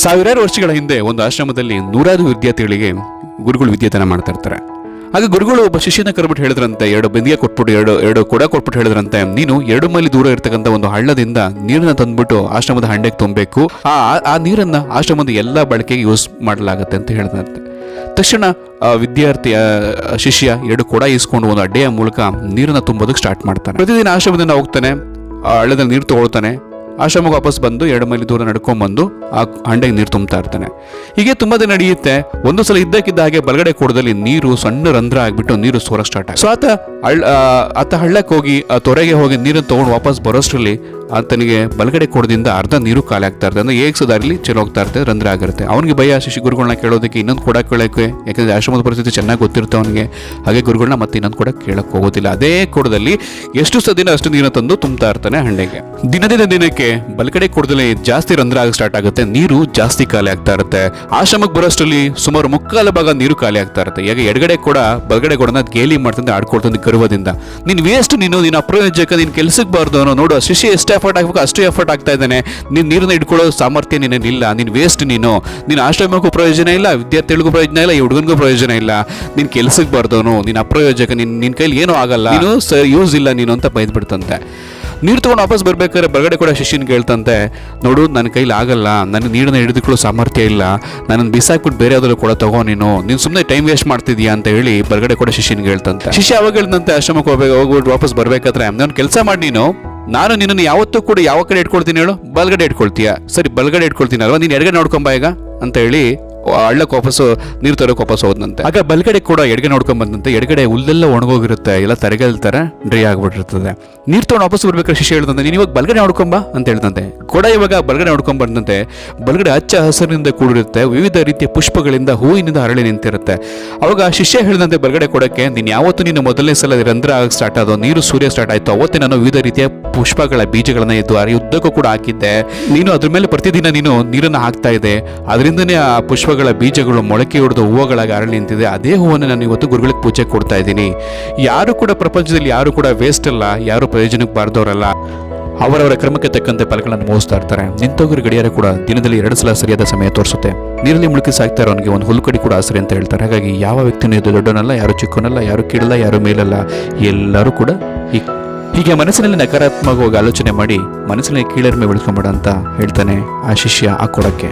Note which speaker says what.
Speaker 1: ಸಾವಿರಾರು ವರ್ಷಗಳ ಹಿಂದೆ ಒಂದು ಆಶ್ರಮದಲ್ಲಿ ನೂರಾರು ವಿದ್ಯಾರ್ಥಿಗಳಿಗೆ ಗುರುಗಳು ವಿದ್ಯಾದಾನ ಮಾಡ್ತಾ ಇರ್ತಾರೆ. ಆಗ ಗುರುಗಳು ಒಬ್ಬ ಶಿಷ್ಯನ ಕರ್ಬಿಟ್ಟು ಹೇಳಿದ್ರಂತೆ, ಎರಡು ಬೆಂದಿಗೆ ಕೊಟ್ಬಿಟ್ಟು ಎರಡು ಕೊಡ ಕೊಟ್ಬಿಟ್ಟು ಹೇಳಿದ್ರಂತೆ, ನೀನು 2 ಮೈಲಿ ದೂರ ಇರ್ತಕ್ಕಂಥ ಒಂದು ಹಳ್ಳದಿಂದ ನೀರನ್ನ ತಂದ್ಬಿಟ್ಟು ಆಶ್ರಮದ ಹಂಡೆಗೆ ತುಂಬಬೇಕು. ಆ ನೀರನ್ನ ಆಶ್ರಮದ ಎಲ್ಲ ಬಳಕೆಗೆ ಯೂಸ್ ಮಾಡಲಾಗುತ್ತೆ ಅಂತ ಹೇಳಿದಂತೆ. ತಕ್ಷಣ ವಿದ್ಯಾರ್ಥಿ ಶಿಷ್ಯ 2 ಕೊಡ ಇಸ್ಕೊಂಡು ಒಂದು ಅಡ್ಡೆಯ ಮೂಲಕ ನೀರನ್ನ ತುಂಬೋದಕ್ಕೆ ಸ್ಟಾರ್ಟ್ ಮಾಡ್ತಾನೆ. ಪ್ರತಿದಿನ ಆಶ್ರಮದಿಂದ ಹೋಗ್ತಾನೆ, ಹಳ್ಳದಲ್ಲಿ ನೀರು ತಗೊಳ್ತಾನೆ, ಆಶ್ರಮಕ್ಕೆ ವಾಪಸ್ ಬಂದು 2 ಮೈಲಿ ದೂರ ನಡ್ಕೊಂಡ್ಬಂದು ಆ ಹಂಡೆಗೆ ನೀರು ತುಂಬ್ತಾ ಇರ್ತಾನೆ. ಹೀಗೆ ತುಂಬಾ ದಿನ ನಡೆಯುತ್ತೆ. ಒಂದು ಸಲ ಇದ್ದಕ್ಕಿದ್ದ ಹಾಗೆ ಬಲಗಡೆ ಕೊಡದಲ್ಲಿ ನೀರು ಸಣ್ಣ ರಂಧ್ರ ಆಗ್ಬಿಟ್ಟು ನೀರು ಸೋರ ಸ್ಟಾರ್ಟ್ ಆಗುತ್ತೆ. ಸೊ ಆತ ಹಳ್ಳಕ್ಕೆ ಹೋಗಿ ಆ ತೊರೆಗೆ ಹೋಗಿ ನೀರನ್ನು ತಗೊಂಡು ವಾಪಸ್ ಬರೋಷ್ಟರಲ್ಲಿ ಆತನಿಗೆ ಬಲಗಡೆ ಕೊಡದಿಂದ ಅರ್ಧ ನೀರು ಖಾಲಿ ಆಗ್ತಾ ಇರ್ತದೆ. ಅಂದ್ರೆ ಏಕ್ಸೋ ದಾರಿಲಿ ಚಲೋ ಹೋಗ್ತಾ ಇರ್ತದೆ, ರಂಧ್ರ ಆಗಿರುತ್ತೆ. ಅವನಿಗೆ ಭಯ ಶಿಷ್ಯ ಗುರುಗಳನ್ನ ಕೇಳೋದಕ್ಕೆ, ಇನ್ನೊಂದು ಕೊಡ ಕೇಳೋಕೆ, ಯಾಕಂದ್ರೆ ಆಶ್ರಮದ ಪರಿಸ್ಥಿತಿ ಚೆನ್ನಾಗಿ ಗೊತ್ತಿರುತ್ತೆ ಅವನಿಗೆ. ಹಾಗೆ ಗುರುಗಳನ್ನ ಮತ್ತೆ ಇನ್ನೊಂದು ಕೊಡ ಕೇಳಕ್ಕೆ ಹೋಗೋದಿಲ್ಲ. ಅದೇ ಕೊಡದಲ್ಲಿ ಎಷ್ಟು ದಿನ ಅಷ್ಟು ನೀರನ್ನು ತಂದು ತುಂಬ್ತಾ ಇರ್ತಾನೆ ಹಂಡೆಗೆ. ದಿನಕ್ಕೆ ಬಲಗಡೆ ಕೊಡದಲ್ಲಿ ಜಾಸ್ತಿ ರಂಧ್ರ ಆಗಿ ಸ್ಟಾರ್ಟ್ ಆಗುತ್ತೆ, ನೀರು ಜಾಸ್ತಿ ಖಾಲಿ ಆಗ್ತಾ ಇರುತ್ತೆ. ಆಶ್ರಮಕ್ಕೆ ಬರೋಷ್ಟರಲ್ಲಿ ಸುಮಾರು 3/4 ಭಾಗ ನೀರು ಖಾಲಿ ಆಗ್ತಾ ಇರುತ್ತೆ. ಈಗ ಎಡಗಡೆ ಕೂಡ ಬಲಗಡೆ ಕೊಡನ ಗೇಲಿ ಮಾಡ್ತಂದೆ, ಆಡ್ಕೊಳ್ತಂದು ಗರ್ವದಿಂದ, ನೀನ್ ವೇಸ್ಟ್, ನೀನು ಅಪ್ರಯೋಜಕ, ನೀನ್ ಕೆಲ್ಸಕ್ಕೆ ಬಾರ್ದು ಅನ್ನೋ. ನೋಡು ಶಿಷ್ಯ ಎಷ್ಟು ಎಫರ್ಟ್ ಆಗ್ಬೇಕು ಅಷ್ಟು ಎಫರ್ಟ್ ಆಗ್ತಾ ಇದ್ದಾನೆ, ನೀನ್ ನೀರನ್ನ ಇಟ್ಕೊಳ್ಳೋ ಸಾಮರ್ಥ್ಯ ನಿನ್ನಿಲ್ಲ, ನೀನ್ ವೇಸ್ಟ್, ನೀನು ಆಶ್ರಮಕ್ಕೂ ಪ್ರಯೋಜನ ಇಲ್ಲ, ವಿದ್ಯಾರ್ಥಿಗಳಿಗೂ ಪ್ರಯೋಜನ ಇಲ್ಲ, ಈ ಹುಡುಗನಿಗೂ ಪ್ರಯೋಜನ ಇಲ್ಲ, ನೀನ್ ಕೆಲ್ಸಕ್ಕೆ ಬಾರ್ದವನು, ನೀನ್ ಅಪ್ರಯೋಜಕ, ನಿನ್ ಕೈಲಿ ಏನೂ ಆಗಲ್ಲ, ನೀನು ಯೂಸ್ ಇಲ್ಲ ನೀನು ಅಂತ ಬೈದ್ಬಿಡ್ತಂತೆ. ನೀರು ತಗೊಂಡು ವಾಪಸ್ ಬರ್ಬೇಕಾದ್ರೆ ಬಲಗಡೆ ಕೂಡ ಶಿಷ್ಯನ್ ಕೇಳ್ತಂತೆ, ನೋಡು ನನ್ನ ಕೈಲಿ ಆಗಲ್ಲ, ನನ್ನ ನೀರನ್ನ ಹಿಡಿದುಕೊಳ್ಳೋ ಸಾಮರ್ಥ್ಯ ಇಲ್ಲ, ನನ್ನನ್ನು ಬಿಸಾಕ್ಬಿಟ್ಟು ಬೇರೆ ಯಾವ್ದಾದ್ರು ಕೂಡ ತಗೋ, ನೀನು ಸುಮ್ಮನೆ ಟೈಮ್ ವೇಸ್ಟ್ ಮಾಡ್ತಿದ್ಯಾ ಅಂತ ಹೇಳಿ ಬಲಗಡೆ ಕೂಡ ಶಿಷ್ಯನ್ ಹೇಳ್ತಂತೆ. ಶಿಷ್ಯ ಅವಾಗ ಹೇಳ್ದಂತೆ, ಆಶ್ರಮಕ್ಕೆ ಹೋಗ್ಬಿಟ್ಟು ವಾಪಸ್ ಬರ್ಬೇಕಾದ್ರೆ, ನಾನು ಕೆಲಸ ಮಾಡಿ, ನಾನು ನಿನ್ನನ್ನು ಯಾವತ್ತೂ ಕೂಡ ಯಾವ ಕಡೆ ಇಟ್ಕೊಳ್ತೀನಿ ಹೇಳು, ಬಲಗಡೆ ಇಟ್ಕೊಳ್ತೀಯ, ಸರಿ ಬಲಗಡೆ ಇಟ್ಕೊಳ್ತೀನಿ ಅಲ್ವಾ, ನೀನು ಎಡಗಡೆ ನೋಡ್ಕೊಂಬ ಈಗ ಅಂತ ಹೇಳಿ ಹಳ್ಳಕ್ಕೆ ವಾಪಸ್ಸು ನೀರು ತರೋಕೆ ವಾಪಸ್ ಹೋದಂತೆ. ಆಗ ಬಲಗಡೆ ಕೂಡ ಎಡಗಡೆ ನೋಡ್ಕೊಂಡ್ ಬಂದಂತೆ. ಎಡಗಡೆ ಹುಲ್ಲೆಲ್ಲ ಒಣಗೋಗಿರುತ್ತೆ, ಎಲ್ಲ ತರಗಲ್ ತರ ಡ್ರೈ ಆಗ್ಬಿಟ್ಟಿರ್ತದೆ. ನೀರು ತಗೊಂಡು ವಾಪಸ್ ಬರ್ಬೇಕಾದ್ರೆ ಶಿಷ್ಯ ಹೇಳ್ದಂತೆ, ನೀನು ಇವಾಗ ಬಲಗಡೆ ನೋಡ್ಕೊಂಬ ಅಂತ ಹೇಳ್ದಂತೆ. ಕೊಡ ಇವಾಗ ಬಲಗಡೆ ನೋಡ್ಕೊಂಡ್ ಬಂದಂತೆ. ಬಲಗಡೆ ಹಚ್ಚ ಹಸಿರಿನಿಂದ ಕೂಡಿರುತ್ತೆ, ವಿವಿಧ ರೀತಿಯ ಪುಷ್ಪಗಳಿಂದ, ಹೂವಿನಿಂದ ಹರಳಿ ನಿಂತಿರುತ್ತೆ. ಅವಾಗ ಶಿಷ್ಯ ಹೇಳಿದಂತೆ ಬಲಗಡೆ ಕೊಡಕ್ಕೆ, ನೀನು ಯಾವತ್ತು ನೀನು ಮೊದಲನೇ ಸಲ ರಂಧ್ರ ಆಗಿ ಸ್ಟಾರ್ಟ್ ಆದೋ, ನೀರು ಸೂರ್ಯ ಸ್ಟಾರ್ಟ್ ಆಯ್ತು, ಅವತ್ತೇ ನಾನು ವಿವಿಧ ರೀತಿಯ ಪುಷ್ಪಗಳ ಬೀಜಗಳನ್ನ ಎದ್ದು ಉದ್ದಕ್ಕೂ ಕೂಡ ಹಾಕಿದ್ದೆ. ನೀನು ಅದ್ರ ಮೇಲೆ ಪ್ರತಿದಿನ ನೀನು ನೀರನ್ನು ಹಾಕ್ತಾ ಇದೆ, ಅದರಿಂದನೇ ಆ ಪುಷ್ಪಗಳ ಬೀಜಗಳು ಮೊಳಕೆ ಹೊಡೆದು ಹೂವುಗಳಾಗಿ ಅರಳಿ ನಿಂತಿದೆ. ಅದೇ ಹೂವನ್ನು ನಾನು ಇವತ್ತು ಗುರುಗಳಿಗೆ ಪೂಜೆ ಕೊಡ್ತಾ ಇದ್ದೀನಿ. ಯಾರು ಕೂಡ ಪ್ರಪಂಚದಲ್ಲಿ ಯಾರು ಕೂಡ ವೇಸ್ಟ್ ಅಲ್ಲ, ಯಾರು ಪ್ರಯೋಜನಕ್ಕೆ ಬಾರ್ದವರಲ್ಲ, ಅವರವರ ಕ್ರಮಕ್ಕೆ ತಕ್ಕಂತೆ ಫಲಗಳನ್ನು ಮೋಸ್ತಾ ಇರ್ತಾರೆ. ನಿಂತೋಗಿರೋ ಗಡಿಯಾರ ಕೂಡ ದಿನದಲ್ಲಿ 2 ಸಲ ಸರಿಯಾದ ಸಮಯ ತೋರಿಸುತ್ತೆ. ನೀರಲ್ಲಿ ಮುಳುಕಿ ಸಾಕ್ತಾ ಇರೋನಿಗೆ ಒಂದು ಹುಲ್ಕಡಿ ಕೂಡ ಆಸರೆ ಅಂತ ಹೇಳ್ತಾರೆ. ಹಾಗಾಗಿ ಯಾವ ವ್ಯಕ್ತಿನೂ ಇದು ದೊಡ್ಡನಲ್ಲ, ಯಾರು ಚಿಕ್ಕನಲ್ಲ, ಯಾರು ಕೀಳಲ್ಲ, ಯಾರು ಮೇಲಲ್ಲ, ಎಲ್ಲರೂ ಕೂಡ ಹೀಗೆ ಮನಸ್ಸಿನಲ್ಲಿ ನಕಾರಾತ್ಮಕವಾಗಿ ಆಲೋಚನೆ ಮಾಡಿ ಮನಸ್ಸಿನಲ್ಲಿ ಕೀಳರಿಮೆ ಬೆಳೆಸ್ಕೊಂಬೇಡ ಅಂತ ಹೇಳ್ತಾನೆ ಆ ಶಿಷ್ಯ ಆ ಕೊಡಕ್ಕೆ.